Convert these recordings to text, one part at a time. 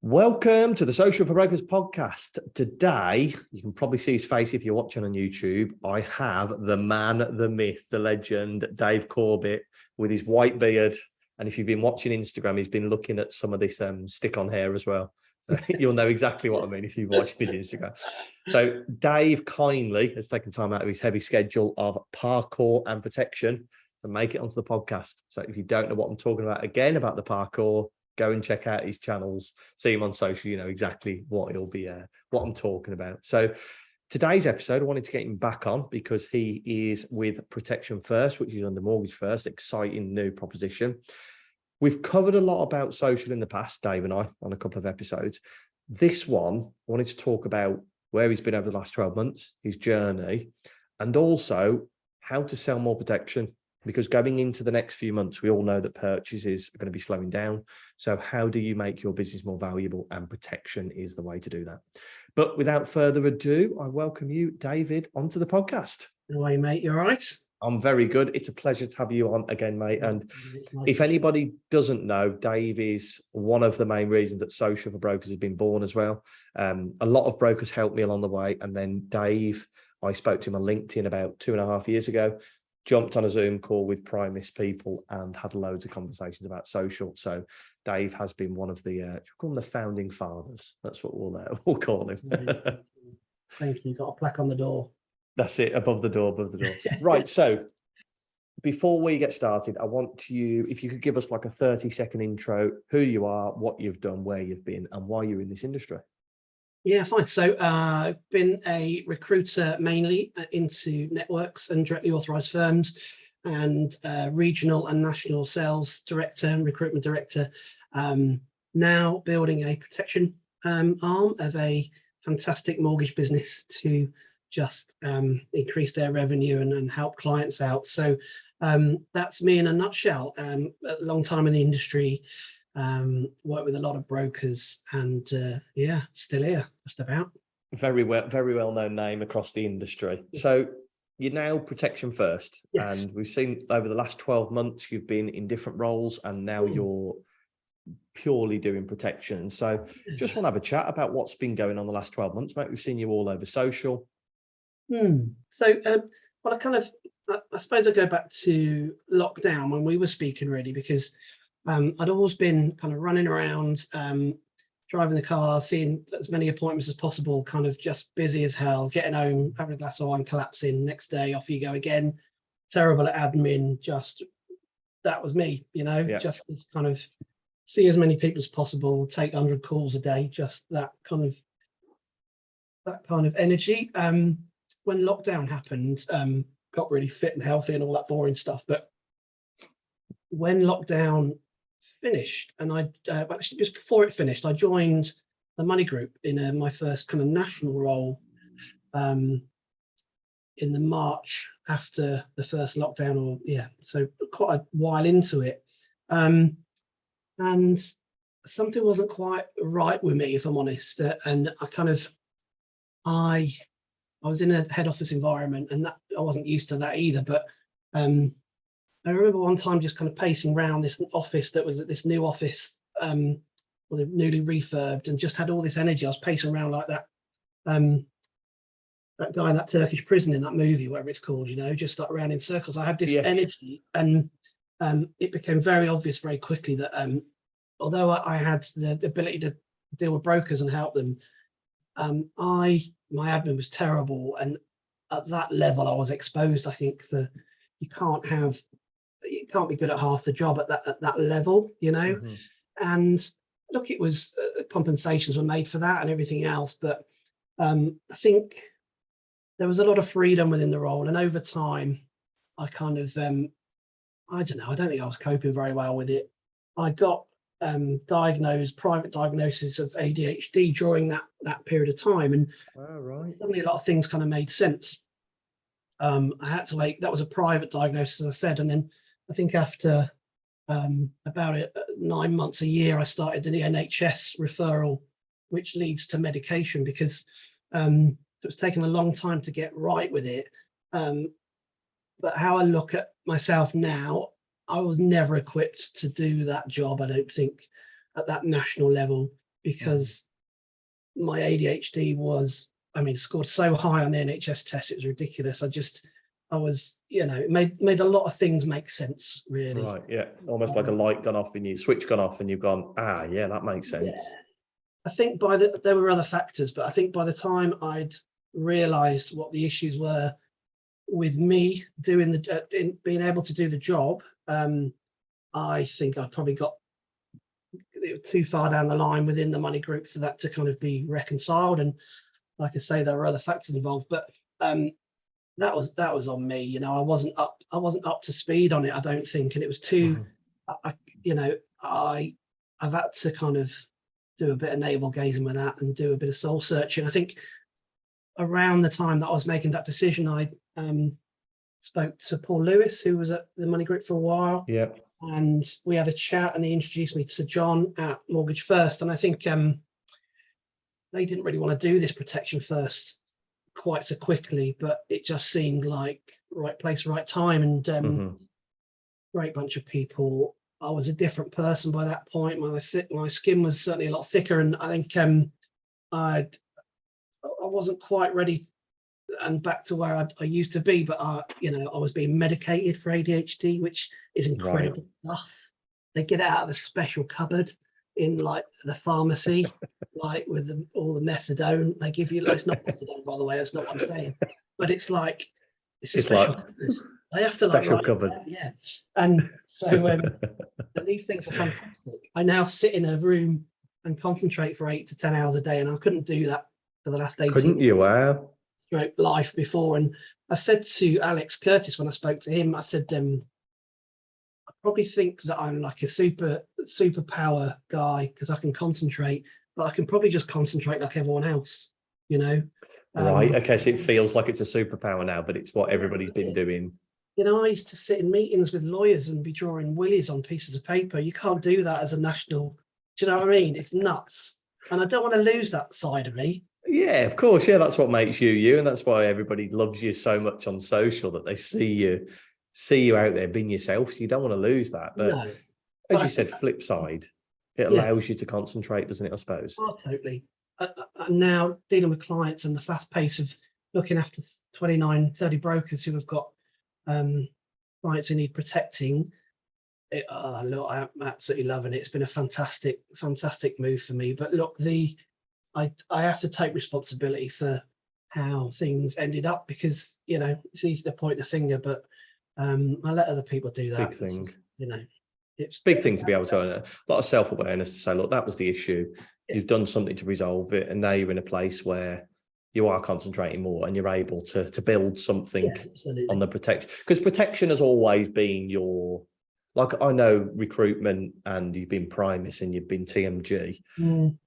Welcome to the Social for Brokers podcast. Today, you can probably see his face if you're watching on YouTube. I have the man, the myth, the legend, Dave Corbett with his white beard. And if you've been watching Instagram, he's been looking at some of this stick-on hair as well. So you'll know exactly what I mean if you've watched his Instagram. So Dave kindly has taken time out of his heavy schedule of parkour and protection to make it onto the podcast. So if you don't know what I'm talking about, again, about the parkour, go and check out his channels, see him on social, you know exactly what he'll be, what I'm talking about. So today's episode, I wanted to get him back on because he is with Protection First, which is under Mortgage First, exciting new proposition. We've covered a lot about social in the past, Dave and I, on a couple of episodes. This one, I wanted to talk about where he's been over the last 12 months, his journey, and also how to sell more protection. Because going into the next few months, we all know that purchases are going to be slowing down. So how do you make your business more valuable? And protection is the way to do that. But without further ado, I welcome you, David, onto the podcast. Hey, mate, you all right? I'm very good. It's a pleasure to have you on again, mate. And if anybody doesn't know, Dave is one of the main reasons that Social for Brokers has been born as well. A lot of brokers helped me along the way. And then Dave, I spoke to him on LinkedIn about 2.5 years ago. Jumped on a Zoom call with Primis people and had loads of conversations about social. So Dave has been one of the, we'll call them the founding fathers. That's what we'll call him. Thank you. Got a plaque on the door. That's it, above the door. Right, so before we get started, I want you, if you could give us like a 30-second intro, who you are, what you've done, where you've been, and why you're in this industry. Yeah, fine. So I've been a recruiter mainly into networks and directly authorised firms, and regional and national sales director and recruitment director. Now building a protection arm of a fantastic mortgage business to just increase their revenue and help clients out. So that's me in a nutshell. A long time in the industry. Worked with a lot of brokers, and yeah, still here, just about. Very well known name across the industry. So you're now Protection First, yes. And we've seen over the last 12 months you've been in different roles, and now you're purely doing protection. So just want to have a chat about what's been going on the last 12 months, mate. We've seen you all over social. So well, I suppose I go back to lockdown when we were speaking, really, because I'd always been kind of running around, driving the car, seeing as many appointments as possible, kind of just busy as hell, getting home, having a glass of wine, collapsing, next day off you go again, terrible at admin, just that was me, just kind of see as many people as possible, take 100 calls a day, just that kind of energy. When lockdown happened, got really fit and healthy and all that boring stuff, but when lockdown finished, and actually just before it finished, I joined the Money Group in my first kind of national role in the March after the first lockdown, so quite a while into it, and something wasn't quite right with me, if I'm honest, and I was in a head office environment, and that I wasn't used to that either, but I remember one time just kind of pacing around this office that was this new office, newly refurbed, and just had all this energy. I was pacing around like that guy in that Turkish prison in that movie, whatever it's called, just like around in circles. I had this energy, and it became very obvious very quickly that although I had the ability to deal with brokers and help them, my admin was terrible, and at that level I was exposed. I think you can't be good at half the job at that level, And look, it was compensations were made for that and everything else, but I think there was a lot of freedom within the role, and over time I kind of I don't think I was coping very well with it. I got private diagnosis of ADHD during that period of time, and suddenly a lot of things kind of made sense. I had to that was a private diagnosis, as I said, and then I think after about 9 months, a year, I started an NHS referral, which leads to medication, because it was taking a long time to get right with it. But how I look at myself now, I was never equipped to do that job, I don't think, at that national level. because my ADHD was, scored so high on the NHS test, it was ridiculous. I was, it made a lot of things make sense, really. Right, yeah. Almost like a light gone off and switch gone off and you've gone, yeah, that makes sense. Yeah. I think there were other factors, but I think by the time I'd realised what the issues were with me doing being able to do the job, I think I probably got too far down the line within the money group for that to kind of be reconciled. And like I say, there were other factors involved, but that was on me. I wasn't up to speed on it, I don't think, and it was too. I've had to kind of do a bit of navel gazing with that and do a bit of soul searching. I think around the time that I was making that decision, I spoke to Paul Lewis, who was at the money group for a while. Yeah. And we had a chat, and he introduced me to John at Mortgage First. And I think they didn't really want to do this Protection First quite so quickly, but it just seemed like right place, right time, and great bunch of people. I was a different person by that point. My skin was certainly a lot thicker, and I think I wasn't quite ready and back to where I used to be. But I was being medicated for ADHD, which is incredible stuff. They get it out of a special cupboard in like the pharmacy, like with all the methadone they give you. It's not methadone, by the way. That's not what I'm saying. But it's like it's a special cupboard. They have to like write cupboard. Yeah. And so these things are fantastic. I now sit in a room and concentrate for 8 to 10 hours a day, and I couldn't do that for the last 18 Couldn't you? Wow. Life before. And I said to Alex Curtis when I spoke to him, I said, I probably think that I'm like a superpower guy because I can concentrate, but I can probably just concentrate like everyone else, Right. Okay. So it feels like it's a superpower now, but it's what everybody's been doing. I used to sit in meetings with lawyers and be drawing willies on pieces of paper. You can't do that as a national. Do you know what I mean? It's nuts. And I don't want to lose that side of me. Yeah, of course. Yeah, that's what makes you. And that's why everybody loves you so much on social, that they see you out there being yourself. So you don't want to lose that. But as you said, flip side, it allows you to concentrate, doesn't it, I suppose? Oh, totally. Now dealing with clients and the fast pace of looking after 29, 30 brokers who have got clients who need protecting. Look, I'm absolutely loving it. It's been a fantastic move for me. But look, I have to take responsibility for how things ended up, because it's easy to point the finger, but I let other people do that. Big thing. It's big thing to be able to own. A lot of self-awareness to say, look, that was the issue. You've done something to resolve it, and now you're in a place where you are concentrating more and you're able to build something on the protection. Because protection has always been like, I know recruitment, and you've been Primus and you've been TMG.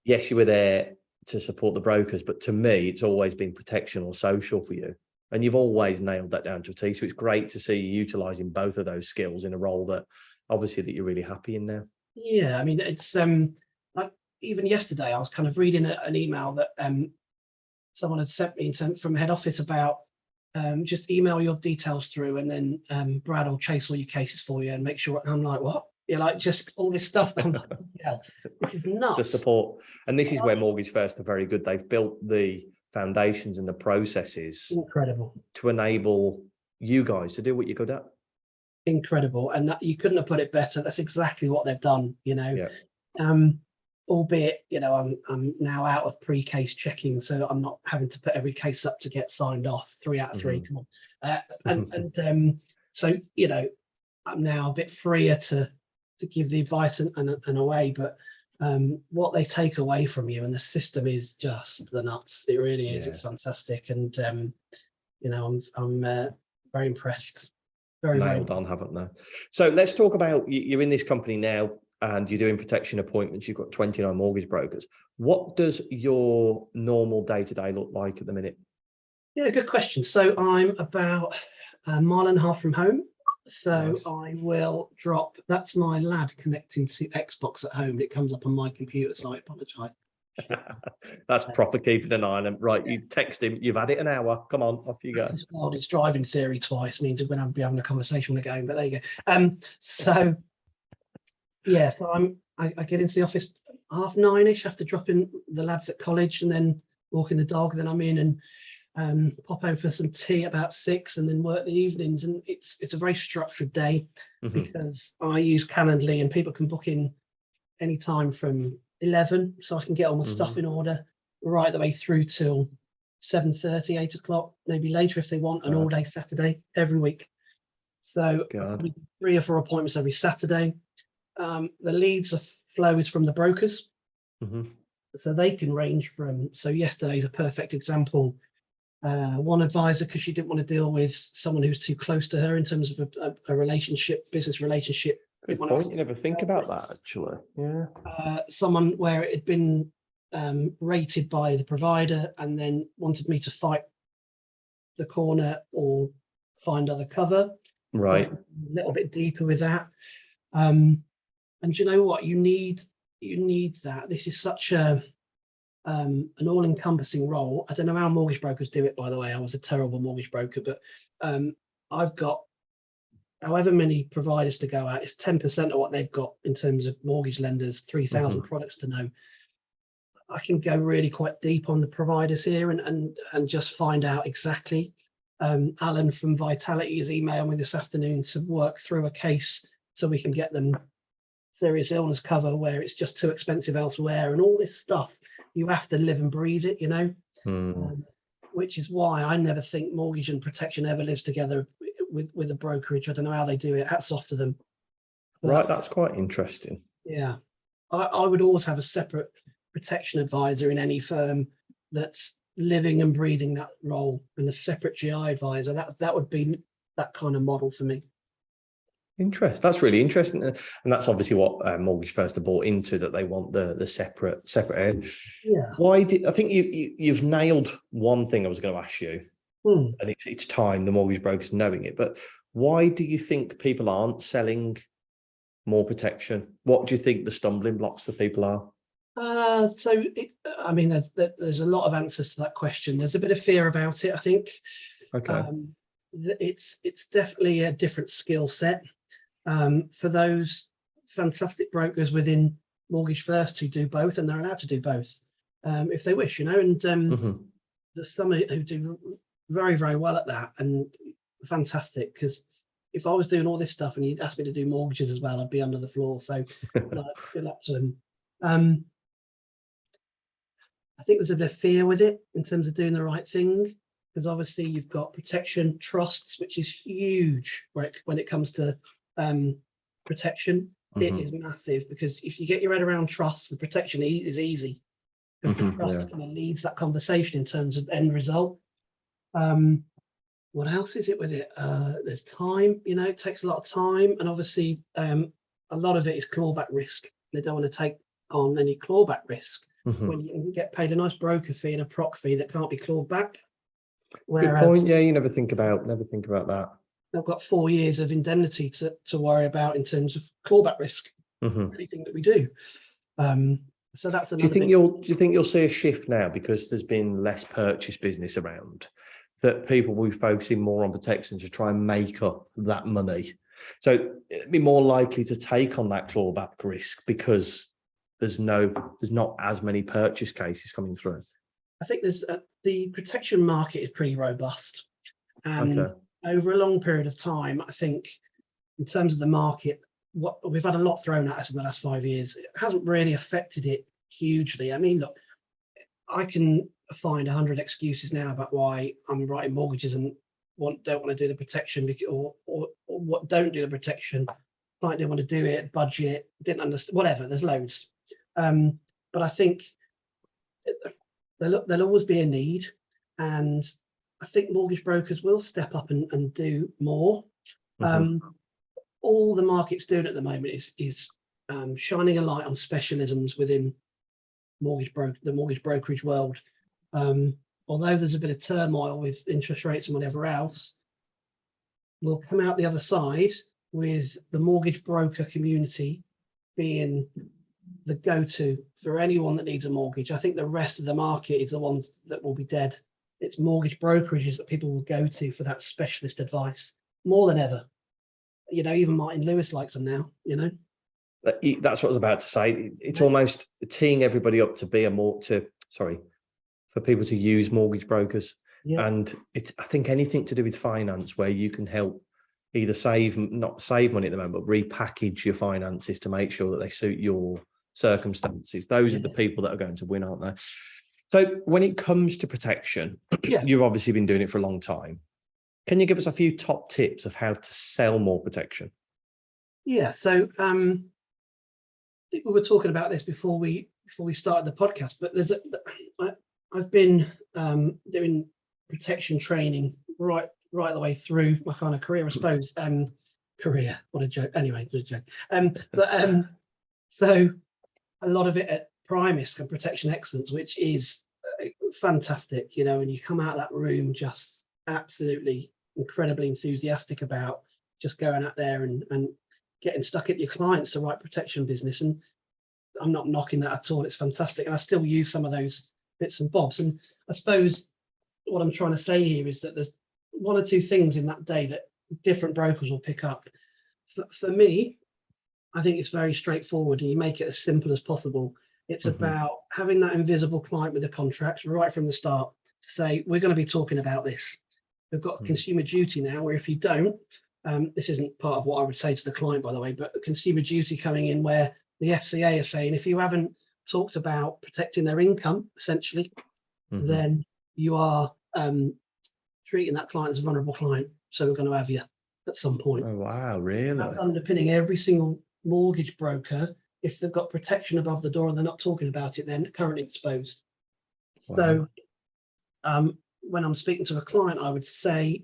Yes, you were there to support the brokers, but to me, it's always been protection or social for you. And you've always nailed that down to a T. So it's great to see you utilising both of those skills in a role that obviously that you're really happy in now. Yeah, I mean, it's like even yesterday, I was kind of reading an email that someone had sent me from head office about just email your details through, and then Brad will chase all your cases for you and make sure. And I'm like, what? Yeah, like just all this stuff. I'm like, yeah, this is nuts. The support, and this is where Mortgage First are very good. They've built the foundations and the processes, incredible, to enable you guys to do what you're good at. Incredible, and that, you couldn't have put it better. That's exactly what they've done. Albeit, I'm now out of pre-case checking, so I'm not having to put every case up to get signed off. 3 out of 3, come on. So I'm now a bit freer to give the advice and away, but what they take away from you, and the system is just the nuts. It really is. It's fantastic, and I'm very impressed. Very nailed on, haven't they? So let's talk about, you're in this company now and you're doing protection appointments. You've got 29 mortgage brokers. What does your normal day-to-day look like at the minute? Yeah, good question. So I'm about a mile and a half from home. So nice. I will drop, that's my lad connecting to Xbox at home. It comes up on my computer, so I apologise. That's proper keeping an eye on him. Right, you text him, you've had it an hour, come on, off you go. It's driving theory twice, means we're going to be having a conversation when we're going, but there you go. So I get into the office 9:30ish after dropping the lads at college and then walking the dog. Then I'm in and pop over for some tea about 6 and then work the evenings. And it's a very structured day because I use Calendly and people can book in any time from 11, so I can get all my stuff in order right the way through till 7:30, 8 o'clock, maybe later if they want an all day Saturday every week. So probably 3 or 4 appointments every Saturday. The leads flow is from the brokers. So they can range from, so yesterday's a perfect example. One advisor, because she didn't want to deal with someone who's too close to her in terms of a relationship, business relationship. Good point. You never think about that, actually. Yeah. Someone where it had been rated by the provider and then wanted me to fight the corner or find other cover. Right. A little bit deeper with that. And you know what? You need that. This is such an all-encompassing role. I don't know how mortgage brokers do it, by the way. I was a terrible mortgage broker, but I've got however many providers to go at. It's 10% of what they've got in terms of mortgage lenders, 3,000 products to know. I can go really quite deep on the providers here and just find out exactly. Alan from Vitality has emailed me this afternoon to work through a case so we can get them serious illness cover where it's just too expensive elsewhere, and all this stuff. You have to live and breathe it, you know, which is why I never think mortgage and protection ever lives together with a brokerage. I don't know how they do it. Hats off to them. But, right, that's quite interesting. Yeah, I would always have a separate protection advisor in any firm that's living and breathing that role, and a separate GI advisor. That would be that kind of model for me. That's really interesting, and that's obviously what Mortgage First are bought into, that they want the separate area. Yeah. Why did I think you've nailed one thing I was going to ask you, and it's time the mortgage brokers knowing it. But why do you think people aren't selling more protection? What do you think the stumbling blocks for people are? I mean, there's a lot of answers to that question. There's a bit of fear about it, I think. Okay. It's definitely a different skill set. For those fantastic brokers within Mortgage First who do both, and they're allowed to do both if they wish, you know, and there's some who do very, very well at that, and fantastic, because if I was doing all this stuff and you'd asked me to do mortgages as well, I'd be under the floor. So good luck to them. I think there's a bit of fear with it in terms of doing the right thing, because obviously you've got protection trusts, which is huge when it comes to protection. It is massive, because if you get your head around trusts, the protection is easy, because the trust kind of leads that conversation in terms of end result. What else is it with it? There's time, you know, it takes a lot of time, and obviously a lot of it is clawback risk. They don't want to take on any clawback risk when you can get paid a nice broker fee and a proc fee that can't be clawed back. Good point. Yeah, you never think about that. They've got 4 years of indemnity to worry about in terms of clawback risk. Anything that we do. So that's another. Do you think you'll see a shift now, because there's been less purchase business around, that people will be focusing more on protection to try and make up that money? So it'd be more likely to take on that clawback risk because there's not as many purchase cases coming through. I think there's the protection market is pretty robust, and over a long period of time, I think in terms of the market, what we've had a lot thrown at us in the last 5 years, it hasn't really affected it hugely. I mean, look, I can find 100 excuses now about why I'm writing mortgages and don't want to do the protection, or what don't do the protection. Client didn't want to do it, budget, didn't understand, whatever. There's loads. But I think there'll always be a need, and I think mortgage brokers will step up and do more. All the market's doing at the moment is shining a light on specialisms within the mortgage brokerage world. Although there's a bit of turmoil with interest rates and whatever else, we'll come out the other side with the mortgage broker community being the go-to for anyone that needs a mortgage. I think the rest of the market is the ones that will be dead. It's mortgage brokerages that people will go to for that specialist advice more than ever. You know, even Martin Lewis likes them now, you know. That's what I was about to say. It's almost teeing everybody up to be for people to use mortgage brokers. Yeah. And I think anything to do with finance where you can help either not save money at the moment, but repackage your finances to make sure that they suit your circumstances. Those are the people that are going to win, aren't they? So when it comes to protection, you've obviously been doing it for a long time. Can you give us a few top tips of how to sell more protection? Yeah. So I think we were talking about this before we started the podcast, but I've been doing protection training right the way through my kind of career, I suppose. Career, what a joke. Anyway, what a joke. So a lot of it at Primis and Protection Excellence, which is fantastic, and you come out of that room just absolutely incredibly enthusiastic about just going out there and getting stuck at your clients to write protection business. And I'm not knocking that at all. It's fantastic. And I still use some of those bits and bobs. And I suppose what I'm trying to say here is that there's one or two things in that day that different brokers will pick up. For me, I think it's very straightforward, and you make it as simple as possible. It's about having that invisible client with the contract right from the start to say, we're going to be talking about this. We've got consumer duty now, where if you don't, this isn't part of what I would say to the client, by the way, but consumer duty coming in where the FCA are saying, if you haven't talked about protecting their income, essentially, then you are treating that client as a vulnerable client. So we're going to have you at some point. Oh, wow, really? That's underpinning every single mortgage broker. If they've got protection above the door and they're not talking about it, then currently exposed. Wow. So when I'm speaking to a client, I would say,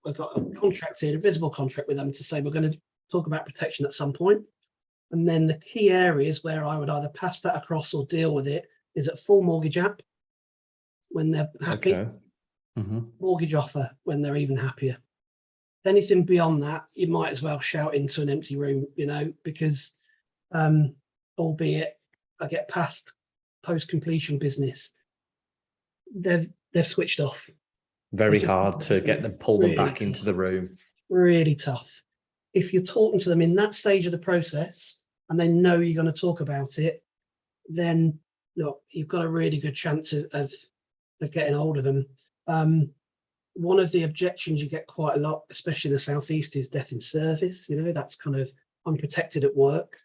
we've got a contract here, a visible contract with them to say, we're going to talk about protection at some point. And then the key areas where I would either pass that across or deal with it is at full mortgage app when they're happy, mortgage offer when they're even happier. Anything beyond that, you might as well shout into an empty room, because albeit I get past post-completion business, they've switched off. Very hard to get them, pull them back into the room. Really tough. If you're talking to them in that stage of the process and they know you're going to talk about it, then look, you've got a really good chance of getting hold of them. One of the objections you get quite a lot, especially in the Southeast, is death in service. That's kind of unprotected at work.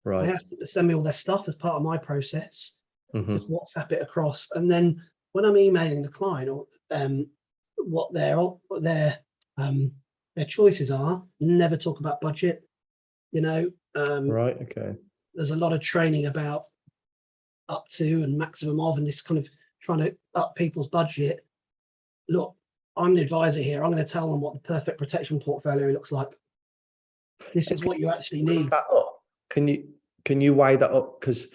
Right. I ask them to send me all their stuff as part of my process. Just WhatsApp it across, and then when I'm emailing the client or what their choices are, never talk about budget. Right. Okay. There's a lot of training about up to and maximum of, and this kind of trying to up people's budget. Look, I'm the advisor here. I'm going to tell them what the perfect protection portfolio looks like. This is what you actually need. That up? Can you weigh that up? Because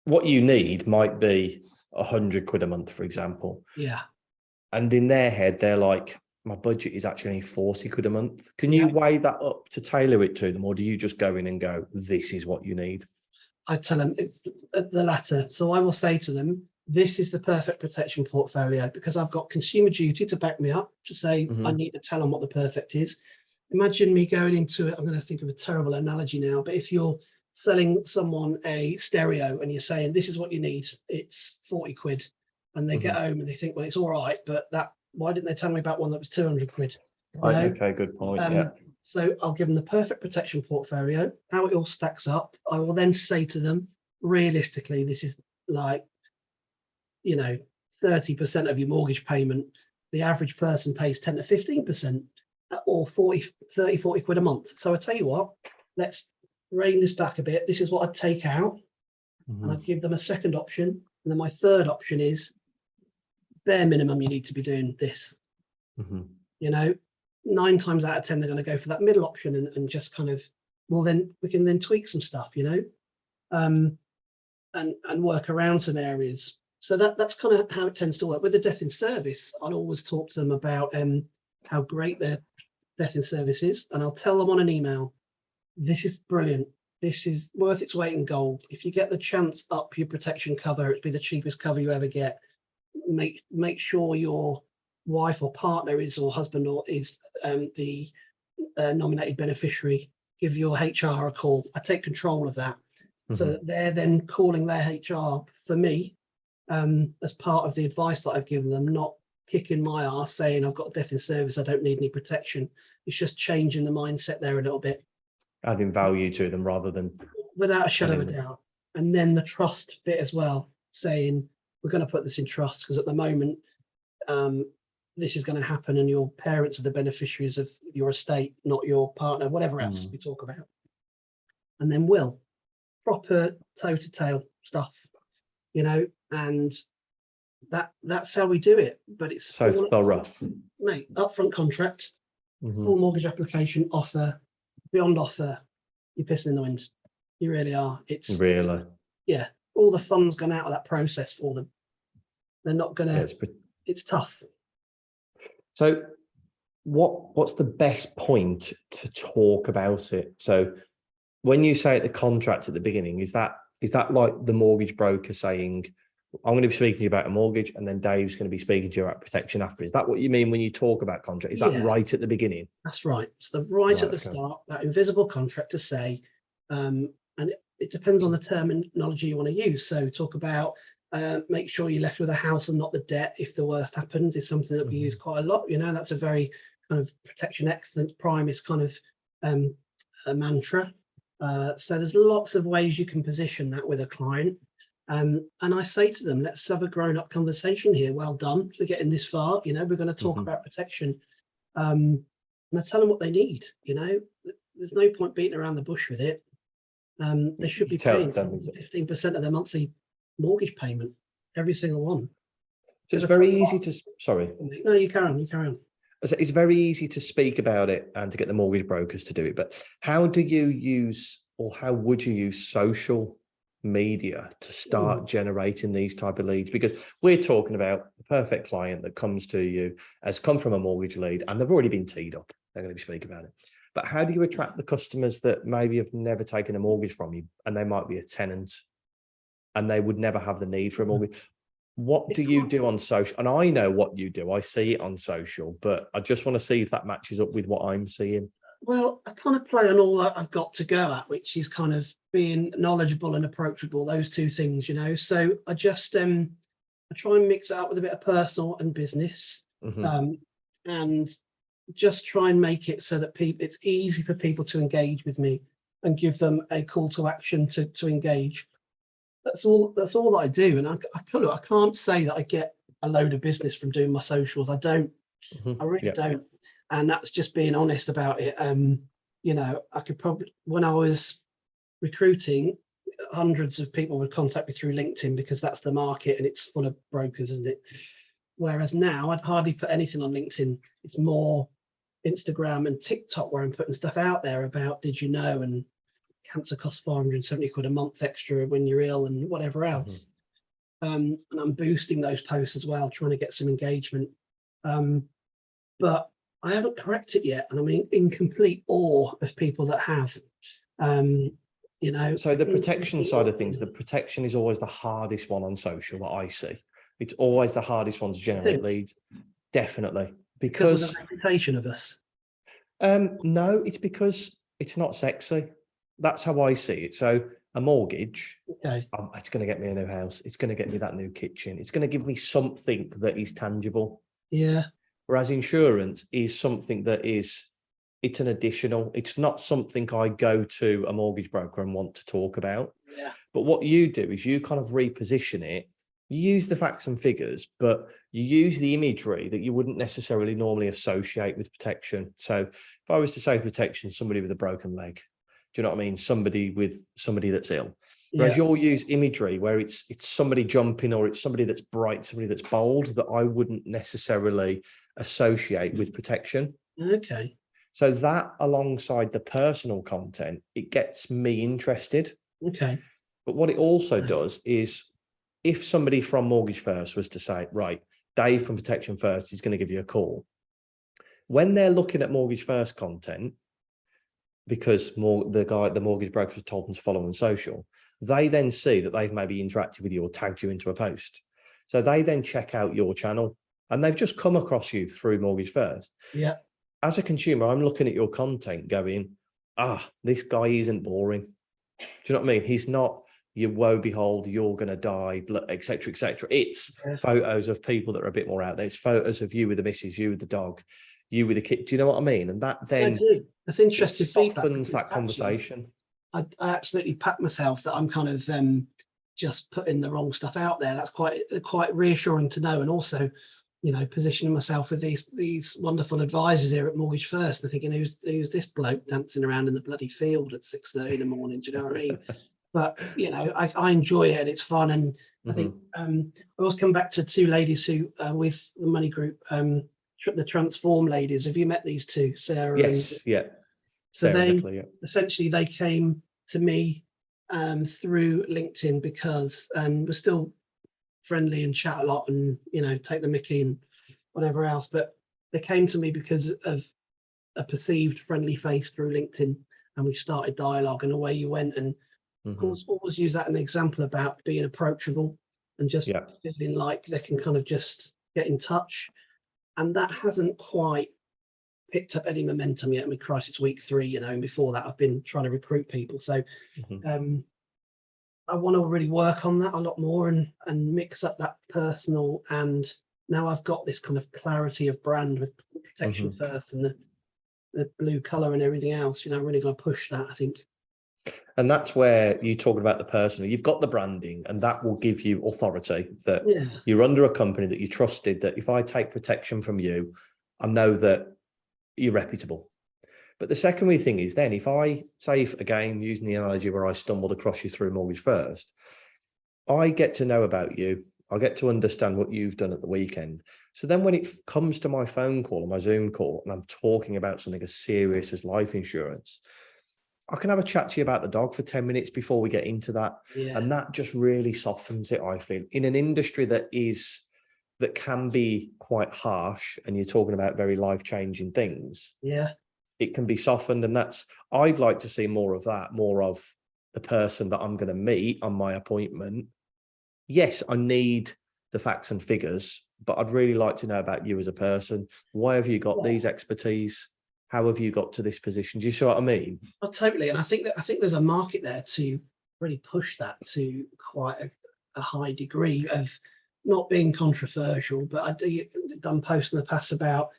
what you need might be £100 a month, for example. Yeah. And in their head, they're like, my budget is actually £40 a month. Can you weigh that up to tailor it to them, or do you just go in and go, this is what you need? I tell them the latter. So I will say to them, this is the perfect protection portfolio, because I've got consumer duty to back me up to say I need to tell them what the perfect is. Imagine me going into it. I'm going to think of a terrible analogy now, but if you're selling someone a stereo and you're saying, this is what you need, it's £40, and they get home and they think, well, it's all right, but why didn't they tell me about one that was £200? Right, okay, good point. So I'll give them the perfect protection portfolio, how it all stacks up. I will then say to them, realistically, this is like, 30% of your mortgage payment. The average person pays 10 to 15% or 40 quid a month. So I tell you what, let's rein this back a bit. This is what I'd take out, and I'd give them a second option. And then my third option is bare minimum, you need to be doing this. 9 times out of 10, they're going to go for that middle option and just kind of, then we can then tweak some stuff, and work around some areas. So that's kind of how it tends to work. With the death in service, I'll always talk to them about how great their death in service is, and I'll tell them on an email, this is brilliant. This is worth its weight in gold. If you get the chance, up your protection cover. It'd be the cheapest cover you ever get. Make sure your wife or partner is, or husband, or is the nominated beneficiary. give your HR a call. I take control of that. So Mhm. they're then calling their HR for me, as part of the advice that I've given them, not kicking my ass saying I've got death in service, I don't need any protection. It's just changing the mindset there a little bit. Adding value to them rather than Without a shadow of a telling them. doubt. And then the trust bit as well, saying we're going to put this in trust because at the moment, this is going to happen and your parents are the beneficiaries of your estate, not your partner, whatever else we talk about. And then will, proper toe to tail stuff, you know, and that's how we do it. But it's So all thorough. mate, upfront contract, Mhm. full mortgage application, offer, beyond offer, you're pissing in the wind. You really are. It's Really. yeah, all the fun's gone out of that process for them. They're not gonna. Yeah, It's tough. so what's the best point to talk about it? So when you say at the contract at the beginning, is that like the mortgage broker saying, I'm going to be speaking to you about a mortgage, and then Dave's going to be speaking to you about protection after? Is that what you mean when you talk about contract? Is that Yeah, right at the beginning? that's right. So the right at the Okay. start, that invisible contract to say, and it depends on the terminology you want to use. So talk about make sure you're left with a house and not the debt if the worst happens is something that we use quite a lot. You know, that's a very kind of protection excellence prime is kind of a mantra. So there's lots of ways you can position that with a client. And I say to them, let's have a grown-up conversation here. Well done for getting this far. You know, we're going to talk about protection. And I tell them what they need. You know, there's no point beating around the bush with it. They should be paying 15% of their monthly mortgage payment, every single one. So it's very easy to, sorry. No, you carry on, you carry on. It's very easy to speak about it and to get the mortgage brokers to do it. But how do you use, or how would you use social media to start generating these type of leads? Because we're talking about the perfect client that comes to you, has come from a mortgage lead, and they've already been teed up. They're going to be speaking about it. But how do you attract the customers that maybe have never taken a mortgage from you, and they might be a tenant and they would never have the need for a mortgage? What do you do on social? And I know what you do. I see it on social, but I just want to see if that matches up with what I'm seeing. Well, I kind of play on all that I've got to go at, which is kind of being knowledgeable and approachable, those two things, you know. So I just I try and mix it up with a bit of personal and business, and just try and make it so that it's easy for people to engage with me and give them a call to action to engage. That's all that I do. And I can't say that I get a load of business from doing my socials. I don't. I really don't. And that's just being honest about it. You know, I could probably, when I was recruiting, hundreds of people would contact me through LinkedIn because that's the market and it's full of brokers, isn't it? Whereas now I'd hardly put anything on LinkedIn. It's more Instagram and TikTok where I'm putting stuff out there about, did you know, and cancer costs 470 quid a month extra when you're ill and whatever else. And I'm boosting those posts as well, trying to get some engagement. But I haven't cracked it yet. And I'm in complete awe of people that have, you know. So the protection side of things, the protection is always the hardest one on social that I see. It's always the hardest one to generate leads. Definitely. Because of the reputation of us. No, it's because it's not sexy. That's how I see it. So a mortgage, it's going to get me a new house. It's going to get me that new kitchen. It's going to give me something that is tangible. Yeah. Whereas insurance is something that it's an additional, it's not something I go to a mortgage broker and want to talk about. Yeah. But what you do is you kind of reposition it. You use the facts and figures, but you use the imagery that you wouldn't necessarily normally associate with protection. So if I was to say protection, somebody with a broken leg, do you know what I mean? Somebody that's ill. Whereas you'll use imagery where it's somebody jumping, or it's somebody that's bright, somebody that's bold, that I wouldn't necessarily associate with protection. Okay. So that, alongside the personal content, it gets me interested. Okay. But what it also does is, if somebody from Mortgage First was to say, right, Dave from Protection First is going to give you a call, when they're looking at Mortgage First content, because the mortgage broker has told them to follow on social, they then see that they've maybe interacted with you or tagged you into a post. So they then check out your channel and they've just come across you through Mortgage First. Yeah. As a consumer, I'm looking at your content going, this guy isn't boring. Do you know what I mean? He's not your woe behold, you're going to die, etc., etc. It's photos of people that are a bit more out there. It's photos of you with the missus, you with the dog, you with the kid. Do you know what I mean? And that then that's interesting. Softens that conversation. I absolutely pat myself that I'm kind of just putting the wrong stuff out there. That's quite reassuring to know, and also, you know, positioning myself with these wonderful advisors here at Mortgage First, and thinking, who's this bloke dancing around in the bloody field at 6:30 in the morning? Do you know what I mean? But you know, I enjoy it and it's fun, and I think I always come back to two ladies who with the money group, the Transform ladies. Have you met these two, Sarah? Yes, yeah. So essentially they came to me through LinkedIn because we're still friendly and chat a lot, and you know, take the mickey and whatever else. But they came to me because of a perceived friendly face through LinkedIn, and we started dialogue, and away you went. And of course, always use that as an example about being approachable and just feeling like they can kind of just get in touch. And that hasn't quite picked up any momentum yet. I mean, Christ, it's week 3, you know, and before that I've been trying to recruit people. So I want to really work on that a lot more and mix up that personal. And now I've got this kind of clarity of brand with Protection First and the blue color and everything else. You know, I'm really going to push that, I think. And that's where you're talking about the personal. You've got the branding, and that will give you authority that you're under a company that you trusted, that if I take protection from you, I know that you're reputable. But the secondary thing is then, if I say, again, using the analogy where I stumbled across you through Mortgage First, I get to know about you. I get to understand what you've done at the weekend. So then when it comes to my phone call or my Zoom call, and I'm talking about something as serious as life insurance, I can have a chat to you about the dog for 10 minutes before we get into that. And that just really softens it, I feel. In an industry that can be quite harsh, and you're talking about very life-changing things, it can be softened. And I'd like to see more of that, more of the person that I'm going to meet on my appointment. Yes, I need the facts and figures, but I'd really like to know about you as a person. Why have you got these expertise? How have you got to this position? Do you see what I mean? Oh, totally. And I think there's a market there to really push that to quite a high degree of not being controversial. But I've done posts in the past about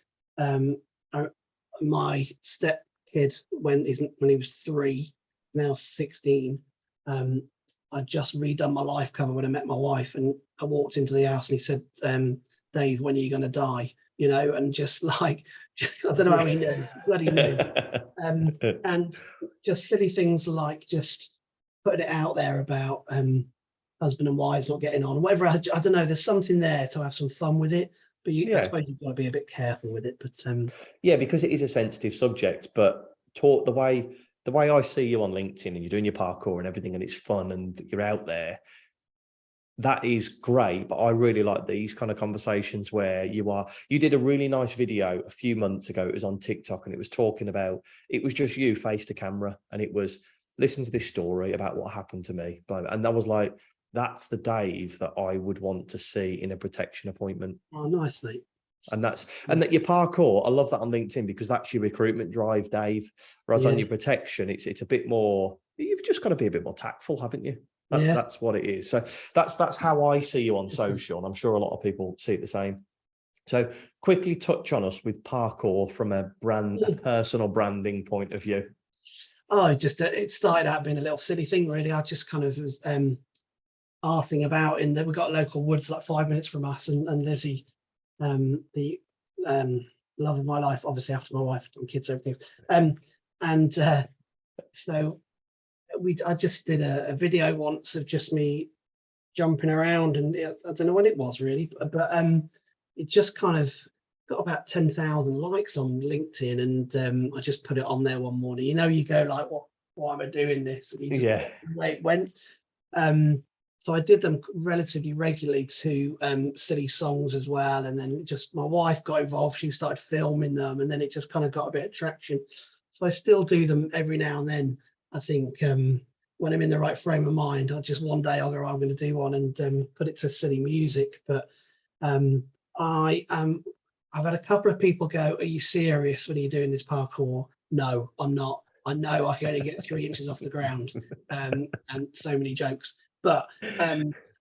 my step kid when he was 3, now 16. I just redone my life cover when I met my wife, and I walked into the house and he said, Dave, when are you going to die? You know, and just like, I don't know how he knew, bloody knew. And just silly things like just putting it out there about husband and wives not getting on, whatever. I don't know, there's something there to have some fun with it, but I suppose you've got to be a bit careful with it. But because it is a sensitive subject, but the way I see you on LinkedIn, and you're doing your parkour and everything, and it's fun and you're out there, that is great. But I really like these kind of conversations where you did a really nice video a few months ago. It was on TikTok, and it was talking about, it was just you face to camera, and it was, listen to this story about what happened to me. And I was like, that's the Dave that I would want to see in a protection appointment. Oh, nice, mate. And that your parkour, I love that on LinkedIn, because that's your recruitment drive, Dave. Whereas on your protection, it's a bit more, you've just got to be a bit more tactful, haven't you? That's what it is. So that's how I see you on social, and I'm sure a lot of people see it the same. So quickly touch on us with parkour from a personal branding point of view. Oh, it started out being a little silly thing, really. I just kind of was arsing about in that. We've got local woods like 5 minutes from us, and Lizzie, the love of my life, obviously after my wife and kids, everything. So I just did a video once of just me jumping around, and I don't know when it was really, but it just kind of got about 10,000 likes on LinkedIn, and I just put it on there one morning. You know, you go like, why am I doing this? And you just way it went. So I did them relatively regularly to silly songs as well, and then just my wife got involved. She started filming them, and then it just kind of got a bit of traction. So I still do them every now and then. I think when I'm in the right frame of mind, one day I'll go, I'm going to do one, and put it to silly music. But I've had a couple of people go, are you serious when you're doing this parkour? No, I'm not. I know I can only get 3 inches off the ground, and so many jokes. But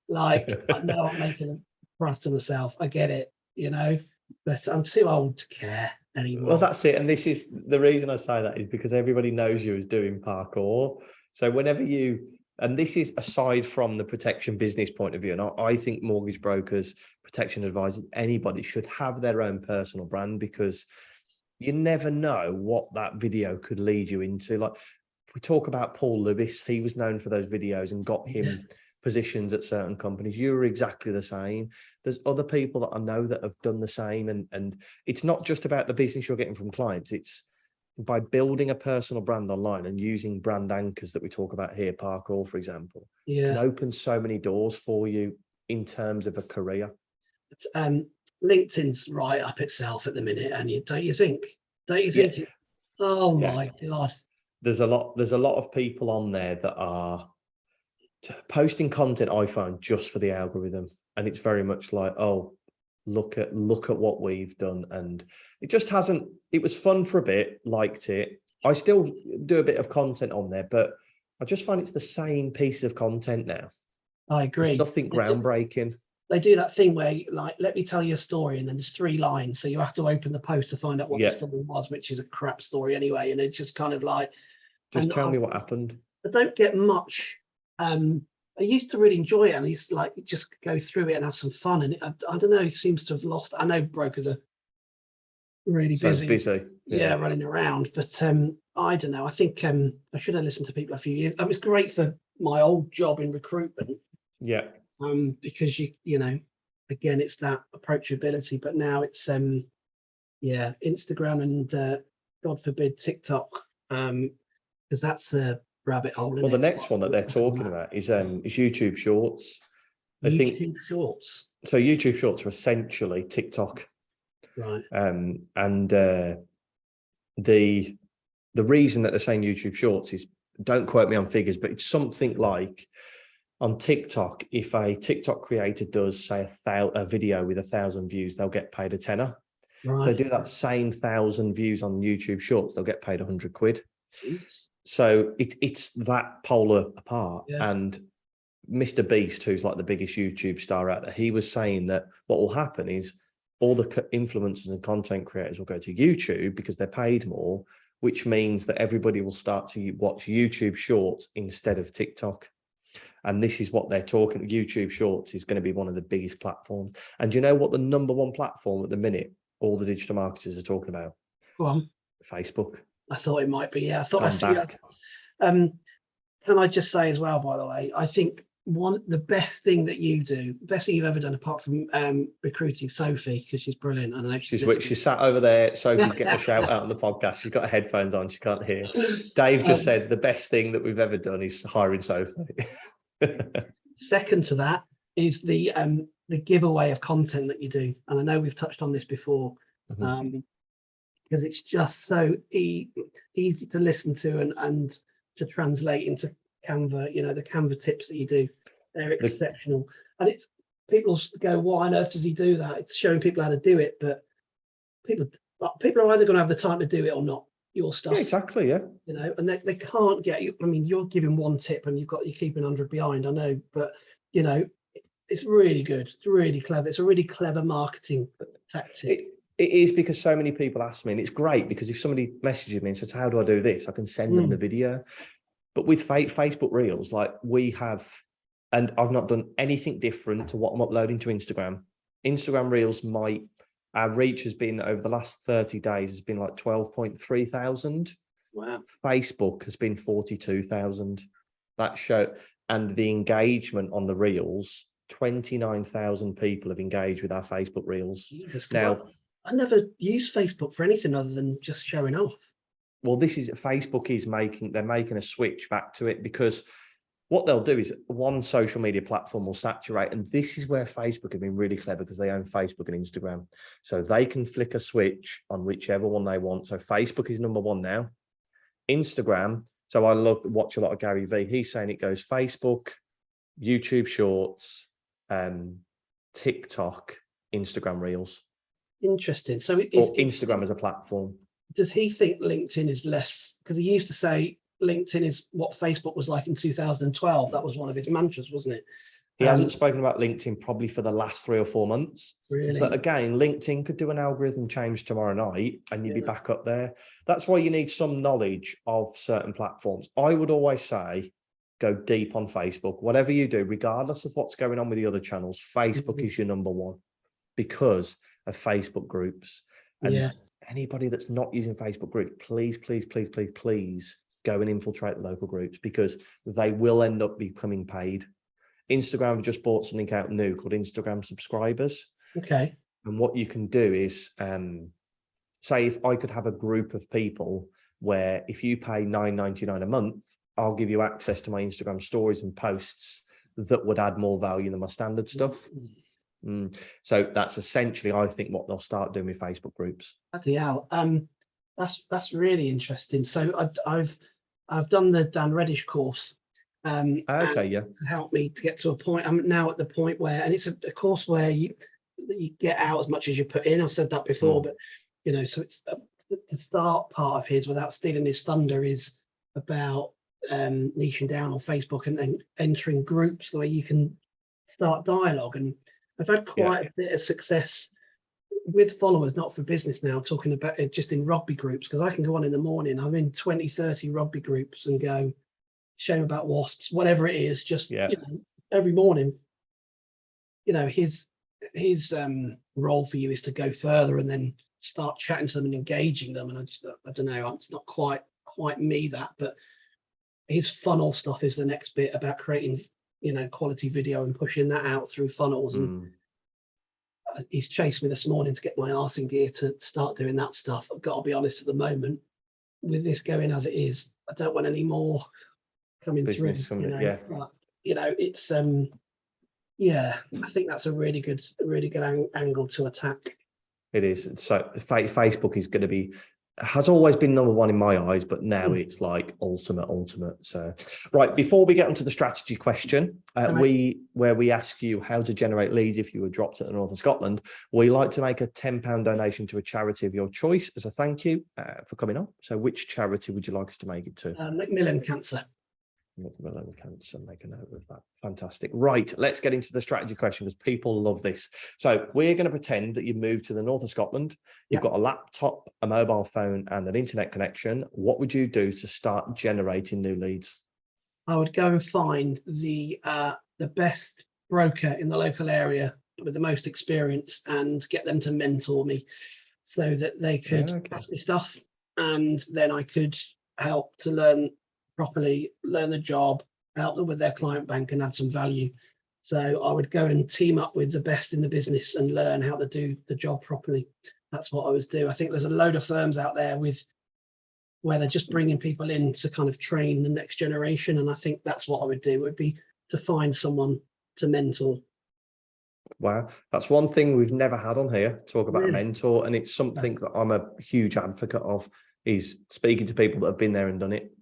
like, I know I'm making a pass to myself. I get it, you know, but I'm too old to care anymore. Well, that's it. And this is the reason I say that is because everybody knows you as doing parkour. So whenever you, and this is aside from the protection business point of view, and I think mortgage brokers, protection advisors, anybody should have their own personal brand, because you never know what that video could lead you into. Like, if we talk about Paul Lewis, he was known for those videos and got him positions at certain companies. You were exactly the same. There's other people that I know that have done the same. And it's not just about the business you're getting from clients. It's by building a personal brand online and using brand anchors that we talk about here, parkour, for example, can open so many doors for you in terms of a career. LinkedIn's right up itself at the minute, and don't you think? Oh my God. There's a lot of people on there that are posting content, I find, just for the algorithm, and it's very much like, oh, look at what we've done. And it just hasn't, it was fun for a bit, liked it. I still do a bit of content on there, but I just find it's the same piece of content now. I agree. There's nothing groundbreaking. They do that thing where, like, let me tell you a story, and then there's 3 lines, so you have to open the post to find out what the story was, which is a crap story anyway. And it's just kind of like, just tell me what happened. I don't get much. I used to really enjoy it, and I used to, like, just go through it and have some fun. And I don't know, it seems to have lost. I know brokers are really busy. Running around, but I don't know. I think I should have listened to people a few years. It was great for my old job in recruitment. Because you know, again, it's that approachability. But now it's Instagram and God forbid TikTok, because that's a rabbit hole. Well, the next one that they're talking about is YouTube Shorts. YouTube Shorts. So YouTube Shorts are essentially TikTok, right? And the reason that they're saying YouTube Shorts is, don't quote me on figures, but it's something like, on TikTok, if a TikTok creator does, say, a video with 1,000 views, they'll get paid a tenner. Right. If they do that same 1,000 views on YouTube Shorts, they'll get paid 100 quid. Jesus. So it's that polar apart. And Mr. Beast, who's like the biggest YouTube star out there, he was saying that what will happen is all the influencers and content creators will go to YouTube because they're paid more, which means that everybody will start to watch YouTube Shorts instead of TikTok. And this is what they're talking. YouTube Shorts is going to be one of the biggest platforms. And do you know what the #1 platform at the minute all the digital marketers are talking about? Go on. Facebook. I thought it might be. Yeah, I thought back. Can I just say as well, by the way, I think the best thing that you do, the best thing you've ever done, apart from recruiting Sophie, because she's brilliant. I don't know if she's sat over there. Sophie's getting a shout out on the podcast. She's got her headphones on. She can't hear. Dave just said the best thing that we've ever done is hiring Sophie. Second to that is the giveaway of content that you do, and I know we've touched on this before, because it's just so easy to listen to and to translate into Canva. You know, the Canva tips that you do, they're exceptional. And it's, people go, why on earth does he do that? It's showing people how to do it, but people are either going to have the time to do it or not. Your stuff. Yeah, exactly. Yeah. You know, and they can't get you. I mean, you're giving one tip and you're keeping 100 behind. I know, but you know, it's really good. It's really clever. It's a really clever marketing tactic. It is, because so many people ask me, and it's great because if somebody messages me and says, how do I do this? I can send them the video. But with Facebook Reels, like we have, and I've not done anything different to what I'm uploading to Instagram. Instagram Reels, our reach has been, over the last 30 days, has been like 12.3 thousand. Wow. Facebook has been 42,000. That show, and the engagement on the Reels, 29,000 people have engaged with our Facebook Reels. Jesus, now, I never use Facebook for anything other than just showing off. Well, Facebook is making a switch back to it, because what they'll do is one social media platform will saturate. And this is where Facebook have been really clever, because they own Facebook and Instagram. So they can flick a switch on whichever one they want. So Facebook is #1 now. Instagram. So I watch a lot of Gary Vee. He's saying it goes Facebook, YouTube Shorts, TikTok, Instagram Reels. Interesting. So Instagram as a platform. does he think LinkedIn is less? Because he used to say LinkedIn is what Facebook was like in 2012. That was one of his mantras, wasn't it? He hasn't spoken about LinkedIn probably for the last 3 or 4 months. Really? But again, LinkedIn could do an algorithm change tomorrow night and you'd be back up there. That's why you need some knowledge of certain platforms. I would always say, go deep on Facebook. Whatever you do, regardless of what's going on with the other channels, Facebook is your number one because of Facebook groups. And anybody that's not using Facebook groups, please, please, please, please, please go and infiltrate the local groups because they will end up becoming paid. Instagram have just bought something out new called Instagram subscribers. Okay. And what you can do is, say if I could have a group of people where if you pay $9.99 a month, I'll give you access to my Instagram stories and posts that would add more value than my standard stuff. So that's essentially, I think, what they'll start doing with Facebook groups. Bloody hell. That's really interesting. So I've done the Dan Reddish course. Okay, yeah. To help me to get to a point. I'm now at the point where, and it's a course where you get out as much as you put in. I've said that before, but you know, so it's the start part of his, without stealing his thunder, is about niching down on Facebook and then entering groups the way you can start dialogue. And I've had quite a bit of success with followers, not for business now, talking about it just in rugby groups, because I can go on in the morning, I'm in 20, 30 rugby groups and go, shame about wasps, whatever it is, just you know, every morning. You know, his role for you is to go further and then start chatting to them and engaging them. And I don't know, it's not quite me that, but his funnel stuff is the next bit about creating, you know, quality video and pushing that out through funnels. And he's chased me this morning to get my arse in gear to start doing that stuff. I've got to be honest, at the moment, with this going as it is, I don't want any more coming business through. But, you know, it's I think that's a really good angle to attack. It is. So Facebook is going to be, has always been number one in my eyes, but now it's like ultimate. So right, before we get onto the strategy question, where we ask you how to generate leads if you were dropped at the north of Scotland, we like to make a £10 donation to a charity of your choice as a thank you for coming on. So which charity would you like us to make it to? Macmillan Cancer. Macmillan Cancer, make a note of that. Fantastic. Right, let's get into the strategy question because people love this. So we're going to pretend that you've moved to the north of Scotland. You've got a laptop, a mobile phone, and an internet connection. What would you do to start generating new leads? I would go and find the best broker in the local area with the most experience and get them to mentor me so that they could ask me stuff, and then I could help to learn properly, learn the job, help them with their client bank and add some value. So I would go and team up with the best in the business and learn how to do the job properly. That's what I would do. I think there's a load of firms out there where they're just bringing people in to kind of train the next generation. And I think that's what I would do, would be to find someone to mentor. Wow, that's one thing we've never had on here, talk about a mentor. And it's something that I'm a huge advocate of, is speaking to people that have been there and done it.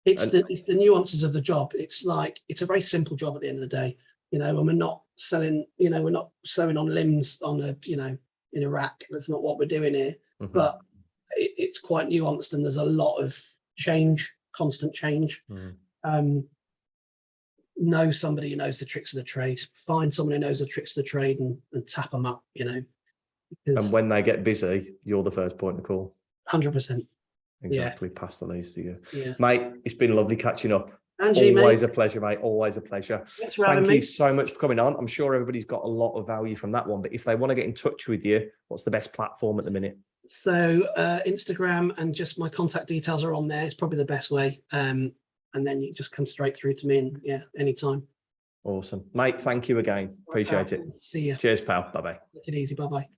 It's the nuances of the job. It's like, it's a very simple job at the end of the day, you know, and we're not selling, you know, we're not sewing on limbs on a, you know, in a rack. That's not what we're doing here. But it's quite nuanced, and there's a lot of change, constant change. Know somebody who knows the tricks of the trade. Find someone who knows the tricks of the trade and tap them up, you know. And when they get busy, you're the first point of call. 100%. Exactly, pass the leads to you. Mate, it's been lovely catching up. Angie, always mate. A pleasure, mate. Always a pleasure. Thanks for having me. Thank you so much for coming on. I'm sure everybody's got a lot of value from that one, but if they want to get in touch with you, what's the best platform at the minute? So Instagram, and just my contact details are on there. It's probably the best way. And then you just come straight through to me, and anytime. Awesome. Mate, thank you again. Appreciate it. See you. Cheers, pal. Bye-bye. Take it easy. Bye-bye.